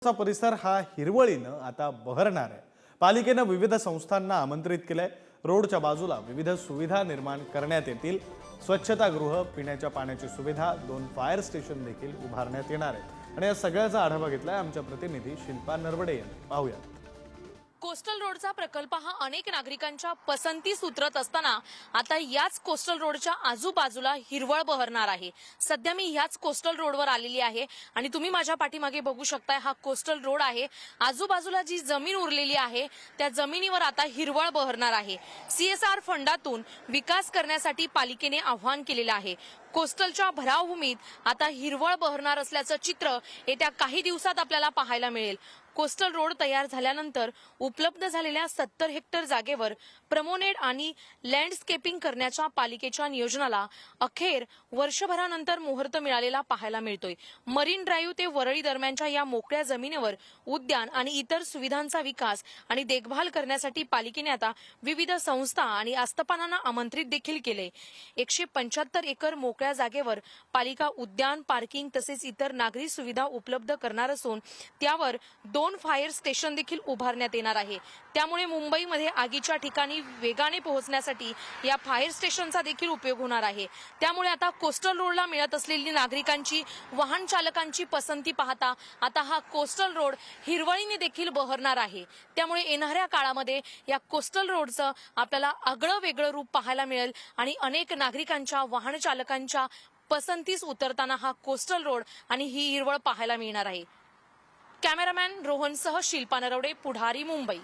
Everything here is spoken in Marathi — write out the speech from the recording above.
चा परिसर हा हिरवळीनं आता बहरणार आहे। पालिकेने विविध संस्थांना आमंत्रित केलंय। रोडच्या बाजूला विविध सुविधा निर्माण करण्यात येतील। स्वच्छतागृह, पिण्याच्या पाण्याची सुविधा, 2 फायर स्टेशन देखील उभारण्यात येणार आहेत। आणि या सगळ्याचा आढावा घेतलाय आमच्या प्रतिनिधी शिल्पा नरवडे यांनी। पाहूया। कोस्टल रोडचा प्रकल्प हा अनेक नागरिकांच्या पसंतीस उतरत असताना आता याच कोस्टल रोडच्या आजूबाजूला हिरवळ बहरणार आहे। सध्या मी याच कोस्टल रोडवर आलेली आहे आणि तुम्ही माझ्या पाठीमागे बघू शकताय हा कोस्टल रोड आहे। आजूबाजूला जी जमीन उरलेली आहे त्या जमिनीवर आता हिरवळ बहरणार आहे। CSR फंडातून विकास करण्यासाठी पालिकेने आवाहन केलेलं आहे। कोस्टलच्या भरावभूमीत आता हिरवळ बहरणार असल्याचं चित्र येत्या काही दिवसात आपल्याला पाहायला मिळेल। कोस्टल रोड तयार झाल्यानंतर उपलब्ध झालेल्या 70 हेक्टर जागेवर प्रमोनेड आणि लँडस्केपिंग करण्याच्या पालिकेच्या नियोजनाला अखेर वर्षभरानंतर मुहूर्त मिळालेला पाहायला मिळतोय। मरीन ड्राईव्ह ते वरळी दरम्यानच्या या मोकळ्या जमिनीवर उद्यान आणि इतर सुविधांचा विकास आणि देखभाल करण्यासाठी पालिकेने आता विविध संस्था आणि आस्थापनांना आमंत्रित देखील केले। 175 एकर मोकळ्या जागेवर पालिका उद्यान, पार्किंग तसेच इतर नागरी सुविधा उपलब्ध करणार असून त्यावर 2 फायर स्टेशन देखील उभारण्यात येणार आहे। त्यामुळे मुंबईमध्ये आगीच्या ठिकाणी वेगाने पोहोचण्यासाठी या फायर स्टेशनचा देखील उपयोग होणार आहे। त्यामुळे आता कोस्टल रोडला मिळत असलेली नागरिकांची, वाहन चालकांची पसंती पाहता आता हा कोस्टल रोड हिरवळीने देखील बहरणार आहे। त्यामुळे येणाऱ्या काळामध्ये या कोस्टल रोडचं आपल्याला आगळं वेगळं रूप पाहायला मिळेल आणि अनेक नागरिकांच्या, वाहन चालकांच्या पसंतीस उतरताना हा कोस्टल रोड आणि ही हिरवळ पाहायला मिळणार आहे। कॅमेरामॅन रोहनसह शिल्पा नरवडे, पुढारी, मुंबई।